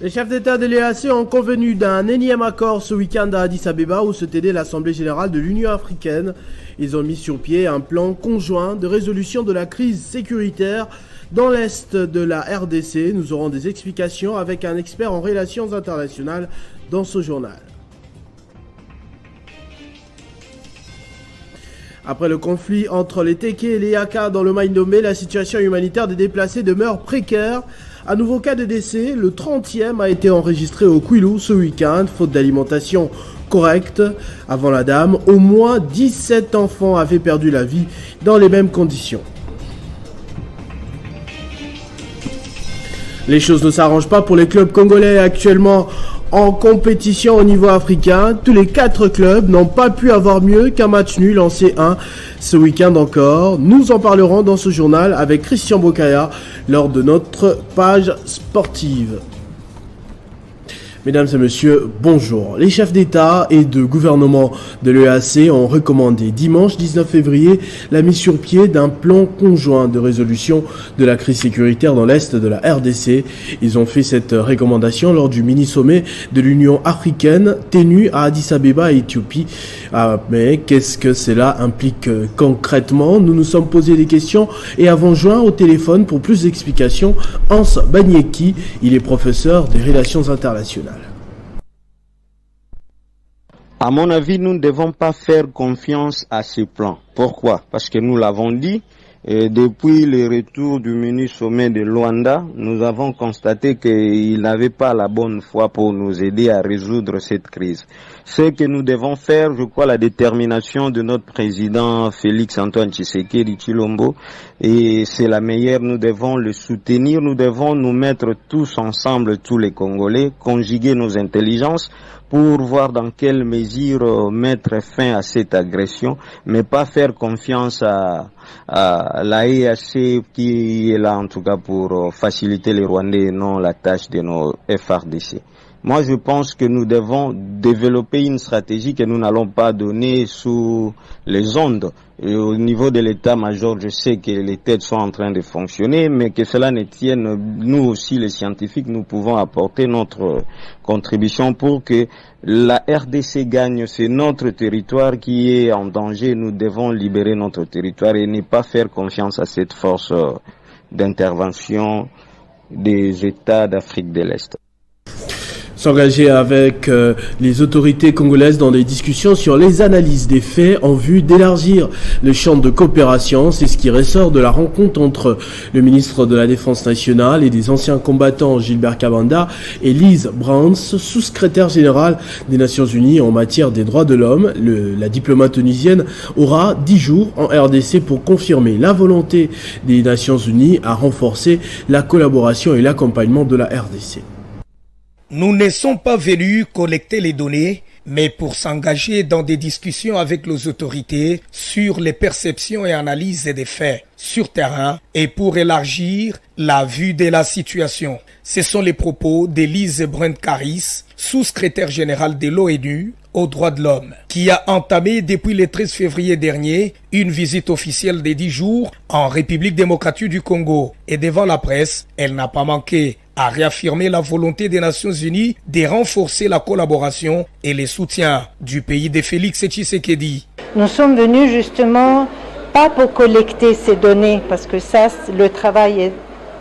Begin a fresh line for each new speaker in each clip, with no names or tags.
Les chefs d'État de l'EAC ont convenu d'un énième accord ce week-end à Addis Abeba où se tenait l'Assemblée générale de l'Union africaine. Ils ont mis sur pied un plan conjoint de résolution de la crise sécuritaire dans l'Est de la RDC. Nous aurons des explications avec un expert en relations internationales dans ce journal. Après le conflit entre les Téké et les Yaka dans le Mai-Ndombe, la situation humanitaire des déplacés demeure précaire. Un nouveau cas de décès, le 30e, a été enregistré au Kwilu ce week-end, faute d'alimentation correcte. Avant la dame, au moins 17 enfants avaient perdu la vie dans les mêmes conditions. Les choses ne s'arrangent pas pour les clubs congolais actuellement en compétition au niveau africain. Tous les 4 clubs n'ont pas pu avoir mieux qu'un match nul en C1 ce week-end encore. Nous en parlerons dans ce journal avec Christian Bokaya lors de notre page sportive. Mesdames et messieurs, bonjour. Les chefs d'État et de gouvernement de l'EAC ont recommandé dimanche 19 février la mise sur pied d'un plan conjoint de résolution de la crise sécuritaire dans l'Est de la RDC. Ils ont fait cette recommandation lors du mini-sommet de l'Union africaine tenu à Addis Abeba, Éthiopie. Mais qu'est-ce que cela implique concrètement? Nous nous sommes posé des questions et avons joint au téléphone pour plus d'explications Hans Banyeki. Il est professeur des relations internationales.
À mon avis, nous ne devons pas faire confiance à ce plan. Pourquoi? Parce que nous l'avons dit, depuis le retour du mini-sommet de Luanda, nous avons constaté qu'il n'avait pas la bonne foi pour nous aider à résoudre cette crise. Ce que nous devons faire, je crois, la détermination de notre président Félix Antoine Tshisekedi Tshilombo, et c'est la meilleure, nous devons le soutenir, nous devons nous mettre tous ensemble, tous les Congolais, conjuguer nos intelligences, pour voir dans quelle mesure mettre fin à cette agression, mais pas faire confiance à la EAC qui est là en tout cas pour faciliter les Rwandais et non la tâche de nos FRDC. Moi, je pense que nous devons développer une stratégie que nous n'allons pas donner sous les ondes. Et au niveau de l'état-major, je sais que les têtes sont en train de fonctionner, mais que cela ne tienne, nous aussi les scientifiques, nous pouvons apporter notre contribution pour que la RDC gagne. C'est notre territoire qui est en danger. Nous devons libérer notre territoire et ne pas faire confiance à cette force d'intervention des États d'Afrique de l'Est.
S'engager avec les autorités congolaises dans des discussions sur les analyses des faits en vue d'élargir le champ de coopération. C'est ce qui ressort de la rencontre entre le ministre de la Défense nationale et des anciens combattants Gilbert Kabanda et Lise Browns, sous-secrétaire générale des Nations Unies en matière des droits de l'homme. La diplomate tunisienne aura 10 jours en RDC pour confirmer la volonté des Nations Unies à renforcer la collaboration et l'accompagnement de la RDC.
Nous ne sommes pas venus collecter les données, mais pour s'engager dans des discussions avec les autorités sur les perceptions et analyses des faits sur terrain et pour élargir la vue de la situation. Ce sont les propos d'Elise Brent-Caris, sous-secrétaire générale de l'ONU aux droits de l'homme, qui a entamé depuis le 13 février dernier une visite officielle de 10 jours en République démocratique du Congo. Et devant la presse, elle n'a pas manqué à réaffirmer la volonté des Nations Unies de renforcer la collaboration et le soutien du pays de Félix Tshisekedi.
Nous sommes venus justement pas pour collecter ces données, parce que ça, le travail est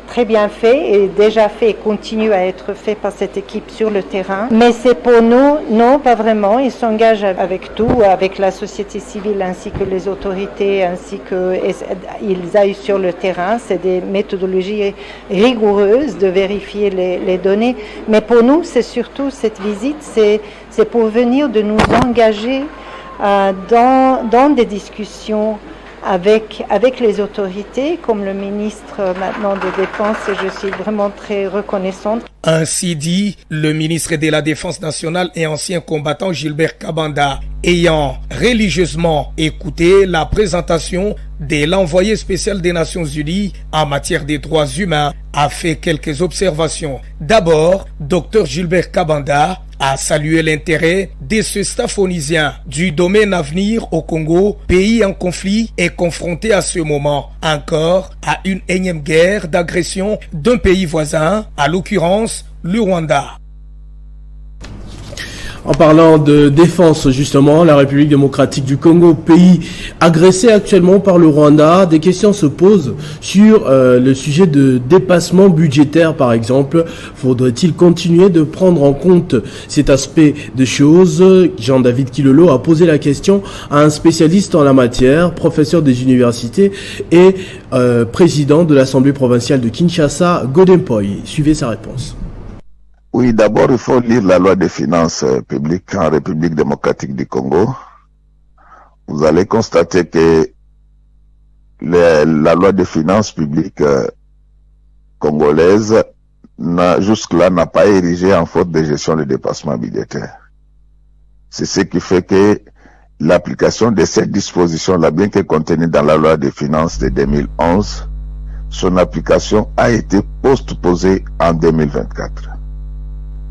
très bien fait et déjà fait et continue à être fait par cette équipe sur le terrain. Mais c'est pour nous, non, pas vraiment. Ils s'engagent avec tout, avec la société civile ainsi que les autorités, ainsi qu'ils aillent sur le terrain. C'est des méthodologies rigoureuses de vérifier les données. Mais pour nous, c'est surtout cette visite, c'est pour venir de nous engager dans des discussions avec les autorités, comme le ministre maintenant de Défense, et je suis vraiment très reconnaissante.
Ainsi dit le ministre de la Défense nationale et ancien combattant Gilbert Kabanda, ayant religieusement écouté la présentation de l'envoyé spécial des Nations Unies en matière des droits humains, a fait quelques observations. D'abord, Dr Gilbert Kabanda a salué l'intérêt de ce staff onusien du domaine à venir au Congo, pays en conflit et confronté à ce moment encore à une énième guerre d'agression d'un pays voisin, à l'occurrence le Rwanda.
En parlant de défense, justement, la République démocratique du Congo, pays agressé actuellement par le Rwanda, des questions se posent sur le sujet de dépassement budgétaire, par exemple. Faudrait-il continuer de prendre en compte cet aspect de choses? Jean-David Kilolo a posé la question à un spécialiste en la matière, professeur des universités et président de l'Assemblée provinciale de Kinshasa, Godempoy. Suivez sa réponse.
Oui, d'abord, il faut lire la loi des finances publiques en République démocratique du Congo. Vous allez constater que la loi des finances publiques congolaise, jusque-là, n'a pas érigé en faute de gestion de dépassement budgétaire. C'est ce qui fait que l'application de cette disposition-là, bien que contenue dans la loi des finances de 2011, son application a été postposée en 2024.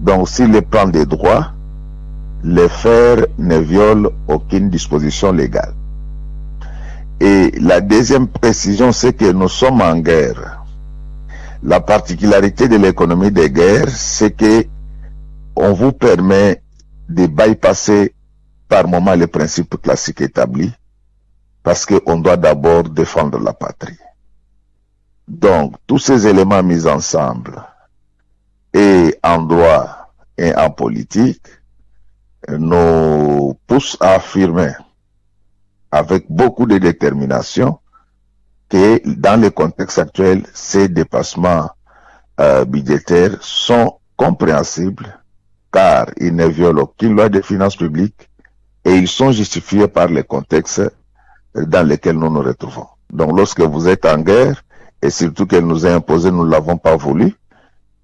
Donc, si le plan des droits, les faire ne violent aucune disposition légale. Et la deuxième précision, c'est que nous sommes en guerre. La particularité de l'économie de guerre, c'est que on vous permet de bypasser par moment les principes classiques établis, parce qu'on doit d'abord défendre la patrie. Donc, tous ces éléments mis ensemble, et en droit et en politique, nous poussent à affirmer avec beaucoup de détermination que dans le contexte actuel, ces dépassements budgétaires sont compréhensibles car ils ne violent aucune loi des finances publiques et ils sont justifiés par le contexte dans lequel nous nous retrouvons. Donc lorsque vous êtes en guerre, et surtout qu'elle nous a imposé, nous ne l'avons pas voulu,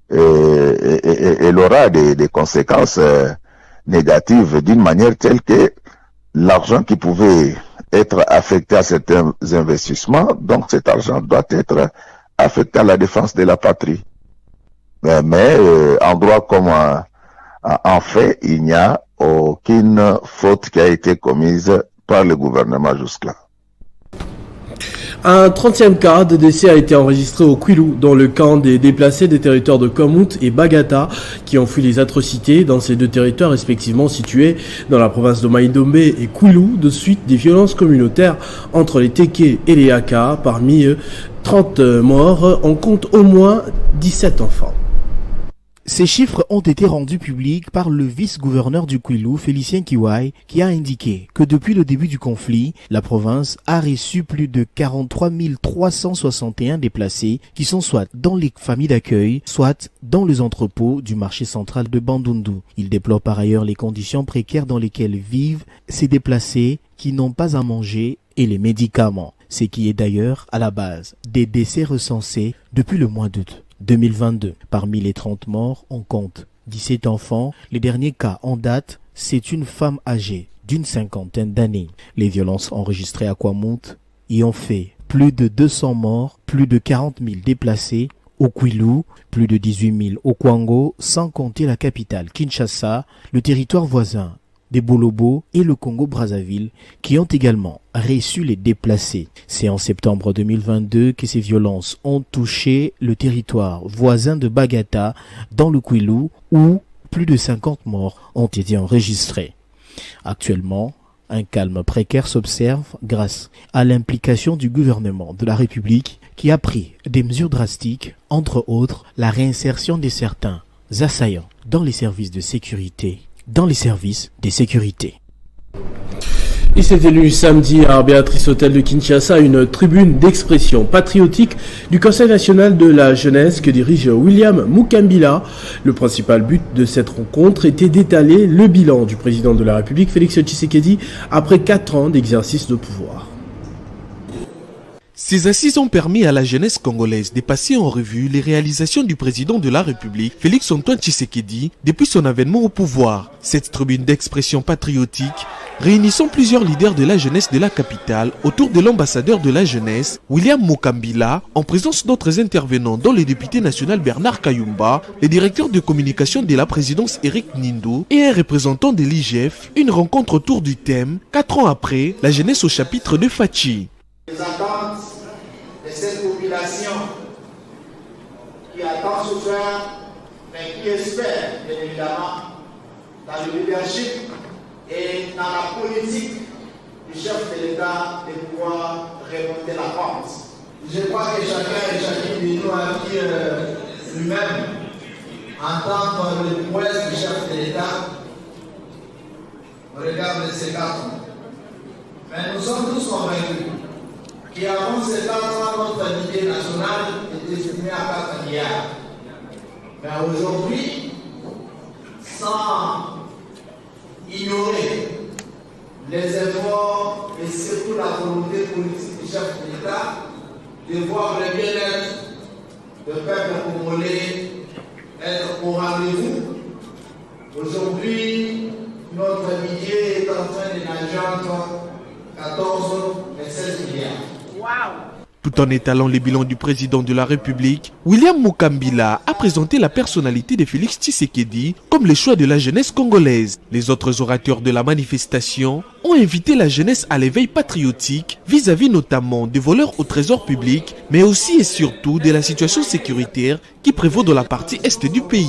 elle aura des conséquences négatives d'une manière telle que l'argent qui pouvait être affecté à certains investissements, donc cet argent doit être affecté à la défense de la patrie. Mais en droit comme en fait, il n'y a aucune faute qui a été commise par le gouvernement jusque-là.
Un 30e cas de décès a été enregistré au Kwilu, dans le camp des déplacés des territoires de Kwamouth et Bagata, qui ont fui les atrocités dans ces deux territoires respectivement situés dans la province de Mai-Ndombe et Kwilu, de suite des violences communautaires entre les Téké et les Haka. Parmi eux, 30 morts, on compte au moins 17 enfants.
Ces chiffres ont été rendus publics par le vice-gouverneur du Kwilu, Félicien Kiwai, qui a indiqué que depuis le début du conflit, la province a reçu plus de 43 361 déplacés qui sont soit dans les familles d'accueil, soit dans les entrepôts du marché central de Bandundu. Il déplore par ailleurs les conditions précaires dans lesquelles vivent ces déplacés qui n'ont pas à manger et les médicaments, ce qui est d'ailleurs à la base des décès recensés depuis le mois d'août 2022. Parmi les 30 morts, on compte 17 enfants. Les derniers cas en date, c'est une femme âgée d'une cinquantaine d'années. Les violences enregistrées à Kwamouth y ont fait plus de 200 morts, plus de 40 000 déplacés au Kwilu, plus de 18 000 au Kwango, sans compter la capitale Kinshasa, le territoire voisin des Bolobo et le Congo-Brazzaville qui ont également reçu les déplacés. C'est en septembre 2022 que ces violences ont touché le territoire voisin de Bagata dans le Kwilu où plus de 50 morts ont été enregistrés. Actuellement, un calme précaire s'observe grâce à l'implication du gouvernement de la République qui a pris des mesures drastiques, entre autres la réinsertion de certains assaillants dans les services de sécurité.
Il s'est élu samedi à Béatrice Hôtel de Kinshasa une tribune d'expression patriotique du Conseil national de la jeunesse que dirige William Mukambila. Le principal but de cette rencontre était d'étaler le bilan du président de la République, Félix Tshisekedi, après 4 ans d'exercice de pouvoir.
Ces assises ont permis à la jeunesse congolaise de passer en revue les réalisations du président de la République, Félix Antoine Tshisekedi, depuis son avènement au pouvoir. Cette tribune d'expression patriotique réunissant plusieurs leaders de la jeunesse de la capitale autour de l'ambassadeur de la jeunesse, William Mukambila, en présence d'autres intervenants dont le député national Bernard Kayumba, le directeur de communication de la présidence Eric Nindo et un représentant de l'IGF, une rencontre autour du thème « 4 ans après, la jeunesse au chapitre de Fachi ».
Les attentes de cette population qui a tant souffert, mais qui qui espère, bien évidemment, dans le leadership et dans la politique du chef de l'État de pouvoir remonter la pente. Je crois que chacun et chacune de nous a dit lui-même, entendre le prouesse du chef de l'État au regard de ces 4 ans. Mais nous sommes tous convaincus qu'avant ces 4 ans, notre budget national est estimé à 4 milliards. Mais aujourd'hui, sans ignorer les efforts et surtout la volonté politique du chef de l'État de voir le bien-être du peuple congolais être au rendez-vous. Aujourd'hui, notre budget est en train de nager entre 14 et 16 milliards. Wow!
Tout en étalant les bilans du président de la République, William Mukambila a présenté la personnalité de Félix Tshisekedi comme le choix de la jeunesse congolaise. Les autres orateurs de la manifestation ont invité la jeunesse à l'éveil patriotique vis-à-vis notamment des voleurs au trésor public, mais aussi et surtout de la situation sécuritaire qui prévaut dans la partie est du pays.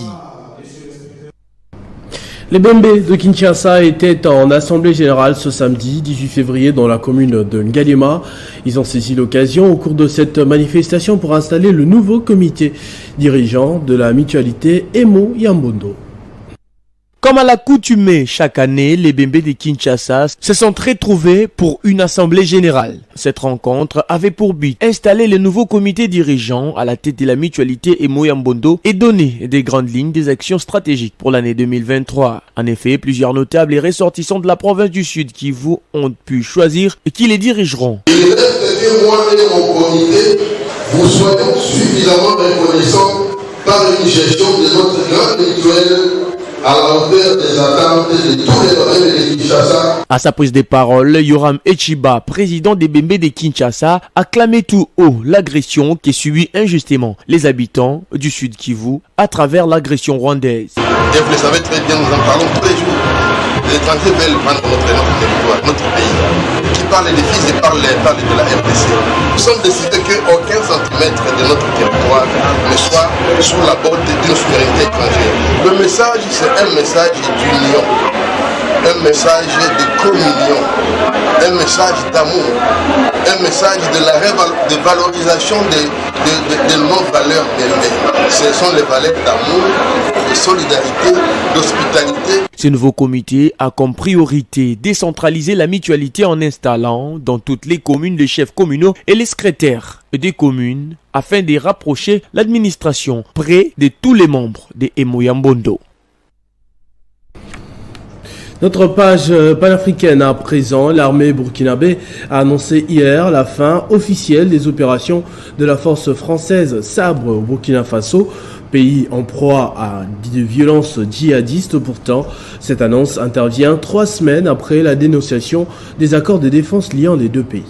Les Bembe de Kinshasa étaient en assemblée générale ce samedi 18 février dans la commune de Ngalema. Ils ont saisi l'occasion au cours de cette manifestation pour installer le nouveau comité dirigeant de la mutualité Emo Yambondo.
Comme à l'accoutumée chaque année, les Bembe de Kinshasa se sont retrouvés pour une assemblée générale. Cette rencontre avait pour but d'installer le nouveau comité dirigeant à la tête de la mutualité Emo Yambondo et donner des grandes lignes des actions stratégiques pour l'année 2023. En effet, plusieurs notables et ressortissants de la province du Sud Kivu ont pu choisir et qui les dirigeront.
Il reste que moi et mon comité, vous soyons suffisamment reconnaissants par une gestion de notre grande mutuelle à la hauteur des attentes de tous les domaines de Kinshasa.
À sa prise de parole, Yoram Echiba, président des Bembe de Kinshasa, a clamé tout haut l'agression qui subit injustement les habitants du Sud Kivu à travers l'agression rwandaise.
Et vous le savez très bien, nous en parlons tous les jours. Les étrangers veulent prendre notre territoire, notre pays. Qui parle des fils et parle de la RDC. Nous sommes décidés qu'aucun centimètre de notre territoire ne soit sous la botte d'une souveraineté étrangère. Le message, c'est un message d'union, un message de communion, un message d'amour, un message de valorisation de nos valeurs humaines. Ce sont les valeurs d'amour, de solidarité, d'hospitalité.
Ce nouveau comité a comme priorité décentraliser la mutualité en installant dans toutes les communes les chefs communaux et les secrétaires des communes afin de rapprocher l'administration près de tous les membres de Emo Yambondo.
Notre page panafricaine à présent, l'armée burkinabé a annoncé hier la fin officielle des opérations de la force française Sabre au Burkina Faso, pays en proie à des violences djihadistes. Pourtant, cette annonce intervient 3 semaines après la dénonciation des accords de défense liant les deux pays.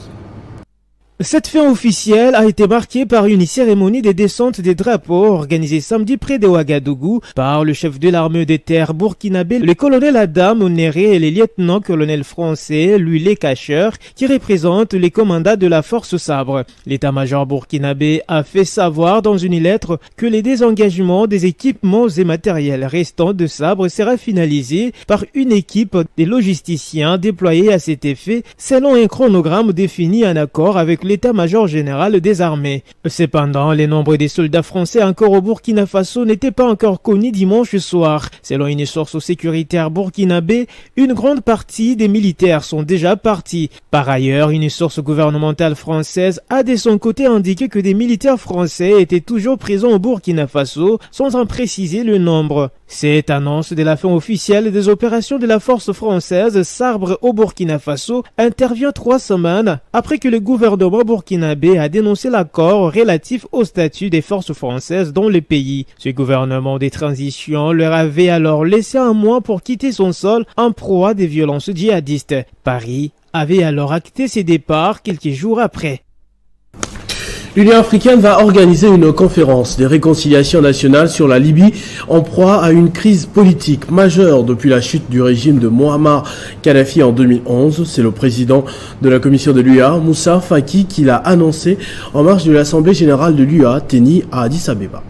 Cette fin officielle a été marquée par une cérémonie de descente des drapeaux organisée samedi près de Ouagadougou par le chef de l'armée de terre burkinabé, le colonel Adam Onéré et les lieutenants-colonels français, lui les cacheurs, qui représentent les commandants de la force Sabre. L'état-major burkinabé a fait savoir dans une lettre que les désengagements des équipements et matériels restants de Sabre sera finalisé par une équipe de logisticiens déployés à cet effet selon un chronogramme défini en accord avec l'état-major général des armées. Cependant, les nombres des soldats français encore au Burkina Faso n'étaient pas encore connus dimanche soir. Selon une source sécuritaire burkinabé, une grande partie des militaires sont déjà partis. Par ailleurs, une source gouvernementale française a de son côté indiqué que des militaires français étaient toujours présents au Burkina Faso, sans en préciser le nombre. Cette annonce de la fin officielle des opérations de la force française Sabre au Burkina Faso intervient 3 semaines après que le gouvernement burkinabé a dénoncé l'accord relatif au statut des forces françaises dans le pays. Ce gouvernement de transition leur avait alors laissé un mois pour quitter son sol en proie des violences djihadistes. Paris avait alors acté ses départs quelques jours après.
L'Union africaine va organiser une conférence de réconciliation nationale sur la Libye en proie à une crise politique majeure depuis la chute du régime de Muammar Kadhafi en 2011. C'est le président de la commission de l'UA, Moussa Faki, qui l'a annoncé en marge de l'Assemblée générale de l'UA, tenue à Addis Abeba.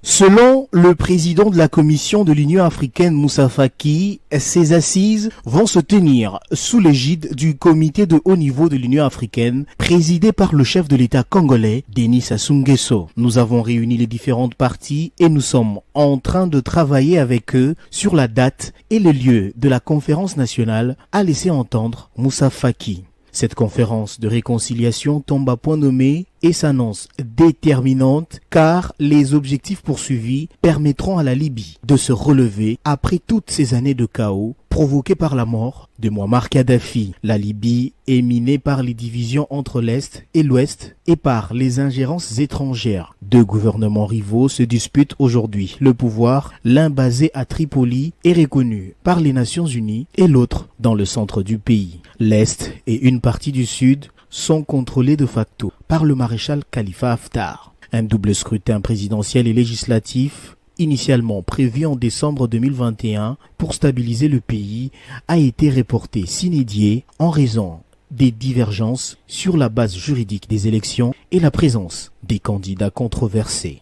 Selon le président de la Commission de l'Union africaine, Moussa Faki, ces assises vont se tenir sous l'égide du comité de haut niveau de l'Union africaine, présidé par le chef de l'État congolais, Denis Sassou Nguesso. Nous avons réuni les différentes parties et nous sommes en train de travailler avec eux sur la date et le lieu de la conférence nationale, a laissé entendre Moussa Faki. Cette conférence de réconciliation tombe à point nommé et s'annonce déterminante car les objectifs poursuivis permettront à la Libye de se relever après toutes ces années de chaos provoquées par la mort de Mouammar Kadhafi. La Libye est minée par les divisions entre l'Est et l'Ouest et par les ingérences étrangères. Deux gouvernements rivaux se disputent aujourd'hui le pouvoir, l'un basé à Tripoli est reconnu par les Nations Unies et l'autre dans le centre du pays. L'Est et une partie du Sud sont contrôlés de facto par le maréchal Khalifa Haftar. Un double scrutin présidentiel et législatif, initialement prévu en décembre 2021 pour stabiliser le pays, a été reporté sine die en raison des divergences sur la base juridique des élections et la présence des candidats controversés.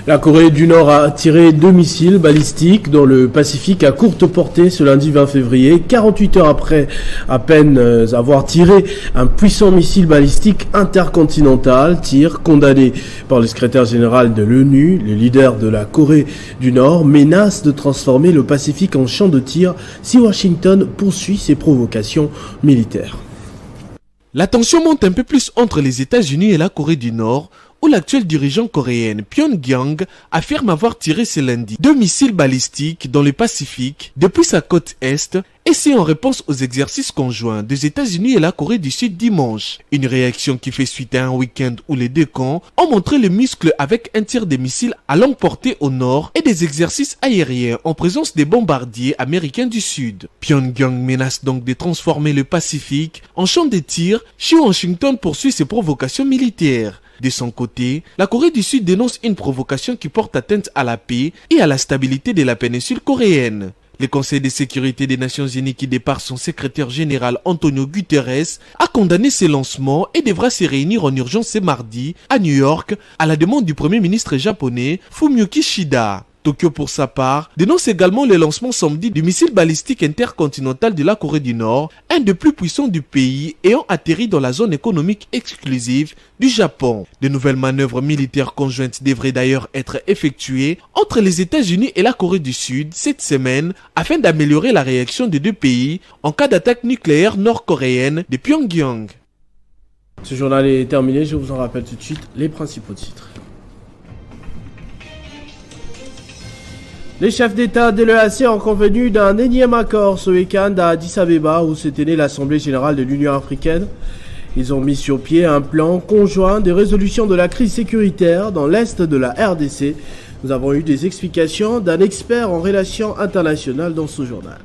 La Corée du Nord a tiré 2 missiles balistiques dans le Pacifique à courte portée ce lundi 20 février, 48 heures après à peine avoir tiré un puissant missile balistique intercontinental, tir condamné par le secrétaire général de l'ONU. Le leader de la Corée du Nord menace de transformer le Pacifique en champ de tir si Washington poursuit ses provocations militaires.
La tension monte un peu plus entre les États-Unis et la Corée du Nord, où l'actuel dirigeant coréen Pyongyang affirme avoir tiré ce lundi 2 missiles balistiques dans le Pacifique depuis sa côte Est, et c'est en réponse aux exercices conjoints des États-Unis et la Corée du Sud dimanche. Une réaction qui fait suite à un week-end où les deux camps ont montré les muscles avec un tir de missiles à longue portée au nord et des exercices aériens en présence des bombardiers américains du Sud. Pyongyang menace donc de transformer le Pacifique en champ de tir si Washington poursuit ses provocations militaires. De son côté, la Corée du Sud dénonce une provocation qui porte atteinte à la paix et à la stabilité de la péninsule coréenne. Le Conseil de sécurité des Nations Unies, qui départ son secrétaire général Antonio Guterres, a condamné ces lancements et devra se réunir en urgence ce mardi à New York à la demande du Premier ministre japonais Fumio Kishida. Tokyo, pour sa part, dénonce également le lancement samedi du missile balistique intercontinental de la Corée du Nord, un des plus puissants du pays ayant atterri dans la zone économique exclusive du Japon. De nouvelles manœuvres militaires conjointes devraient d'ailleurs être effectuées entre les États-Unis et la Corée du Sud cette semaine afin d'améliorer la réaction des deux pays en cas d'attaque nucléaire nord-coréenne de Pyongyang.
Ce journal est terminé, je vous en rappelle tout de suite les principaux titres. Les chefs d'État de l'EAC ont convenu d'un énième accord ce week-end à Addis Abeba où s'est tenue l'Assemblée générale de l'Union africaine. Ils ont mis sur pied un plan conjoint de résolution de la crise sécuritaire dans l'est de la RDC. Nous avons eu des explications d'un expert en relations internationales dans ce journal.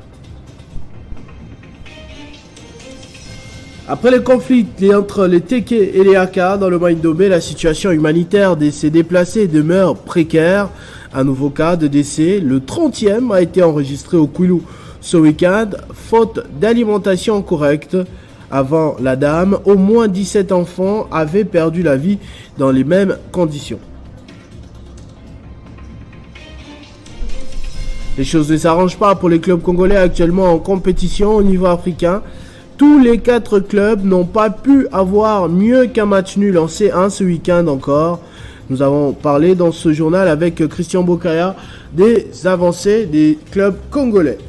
Après le conflit entre les Teke et les Aka dans le Maïndomé, la situation humanitaire de ces déplacés demeure précaire. Un nouveau cas de décès, le 30e, a été enregistré au Kwilu ce week-end, faute d'alimentation correcte. Avant la dame, au moins 17 enfants avaient perdu la vie dans les mêmes conditions. Les choses ne s'arrangent pas pour les clubs congolais actuellement en compétition au niveau africain. Tous les 4 clubs n'ont pas pu avoir mieux qu'un match nul en C1 ce week-end encore. Nous avons parlé dans ce journal avec Christian Bokaya des avancées des clubs congolais.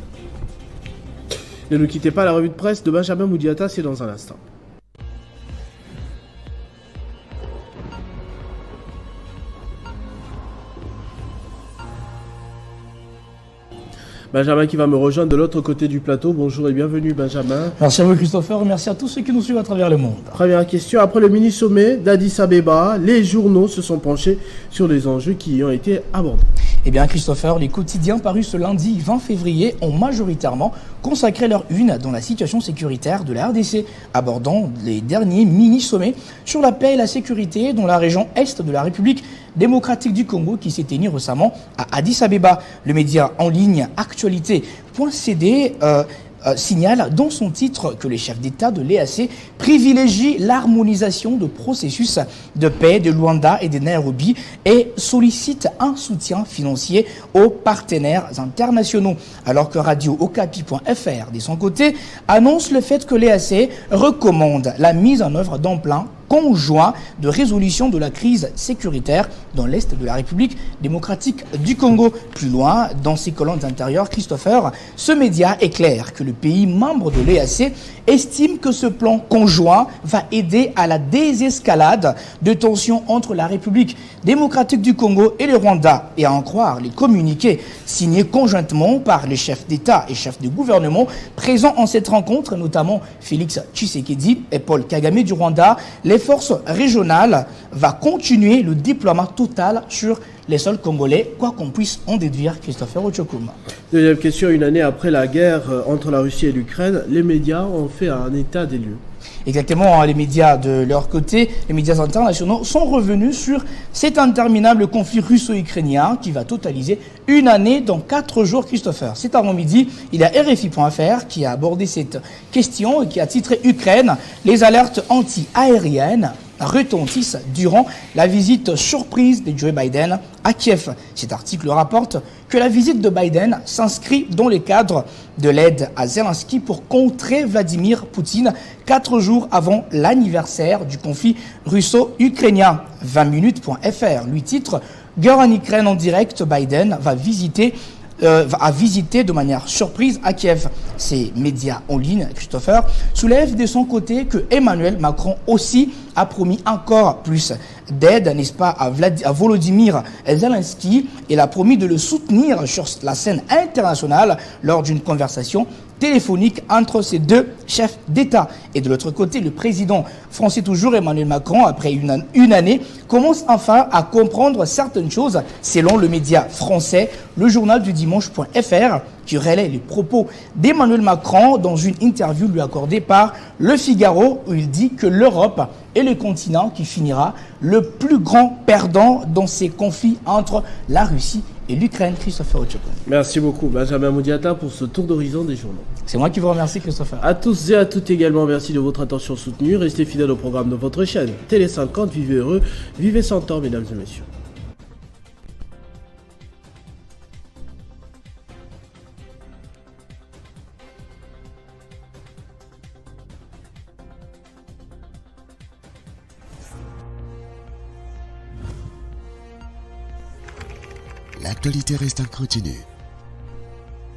Ne nous quittez pas, la revue de presse de Benjamin Moudiata, c'est dans un instant. Benjamin qui va me rejoindre de l'autre côté du plateau. Bonjour et bienvenue Benjamin.
Merci à vous Christopher, merci à tous ceux qui nous suivent à travers le monde.
Première question, après le mini-sommet d'Addis Abeba, les journaux se sont penchés sur les enjeux qui y ont été abordés.
Eh bien Christopher, les quotidiens parus ce lundi 20 février ont majoritairement consacré leur une dans la situation sécuritaire de la RDC, abordant les derniers mini-sommets sur la paix et la sécurité dans la région est de la République démocratique du Congo qui s'est tenu récemment à Addis Abeba. Le média en ligne actualité.cd signale dans son titre que les chefs d'État de l'EAC privilégient l'harmonisation de processus de paix de Luanda et de Nairobi et sollicitent un soutien financier aux partenaires internationaux. Alors que Radio Okapi.fr, de son côté, annonce le fait que l'EAC recommande la mise en œuvre d'un plan conjoint de résolution de la crise sécuritaire dans l'Est de la République démocratique du Congo. Plus loin, dans ses colonnes intérieures, Christopher, ce média éclaire que le pays membre de l'EAC estime que ce plan conjoint va aider à la désescalade de tensions entre la République démocratique du Congo et le Rwanda. Et à en croire les communiqués signés conjointement par les chefs d'État et chefs de gouvernement présents en cette rencontre, notamment Félix Tshisekedi et Paul Kagame du Rwanda, les forces régionales vont continuer le déploiement total sur les sols congolais, quoi qu'on puisse en déduire, Christopher Ochokoum.
Deuxième question, une année après la guerre entre la Russie et l'Ukraine, les médias ont fait un état des lieux.
Exactement, les médias de leur côté, les médias internationaux sont revenus sur cet interminable conflit russo-ukrainien qui va totaliser une année dans 4 jours, Christopher. Cet avant-midi, il y a RFI.fr qui a abordé cette question et qui a titré Ukraine, les alertes anti-aériennes retentissent durant la visite surprise de Joe Biden à Kiev. Cet article rapporte que la visite de Biden s'inscrit dans le cadre de l'aide à Zelensky pour contrer Vladimir Poutine 4 jours avant l'anniversaire du conflit russo-ukrainien. 20minutes.fr lui titre « Guerre en Ukraine en direct, Biden va visiter de manière surprise à Kiev ». Ces médias en ligne, Christopher, soulèvent de son côté que Emmanuel Macron aussi a promis encore plus d'aide, n'est-ce pas, à Volodymyr Zelensky. Il a promis de le soutenir sur la scène internationale lors d'une conversation téléphonique entre ces deux chefs d'État. Et de l'autre côté, le président français toujours Emmanuel Macron, après une année, commence enfin à comprendre certaines choses, selon le média français, le journal du dimanche.fr, qui relaie les propos d'Emmanuel Macron dans une interview lui accordée par Le Figaro, où il dit que l'Europe est le continent qui finira le plus grand perdant dans ces conflits entre la Russie et l'Ukraine. Christopher Ochokoum.
Merci beaucoup Benjamin Moudiata pour ce tour d'horizon des journaux.
C'est moi qui vous remercie, Christopher.
À tous et à toutes également, merci de votre attention soutenue. Restez fidèles au programme de votre chaîne Télé 50. Vivez heureux, vivez sans tort, mesdames et messieurs.
L'actualité reste en continu.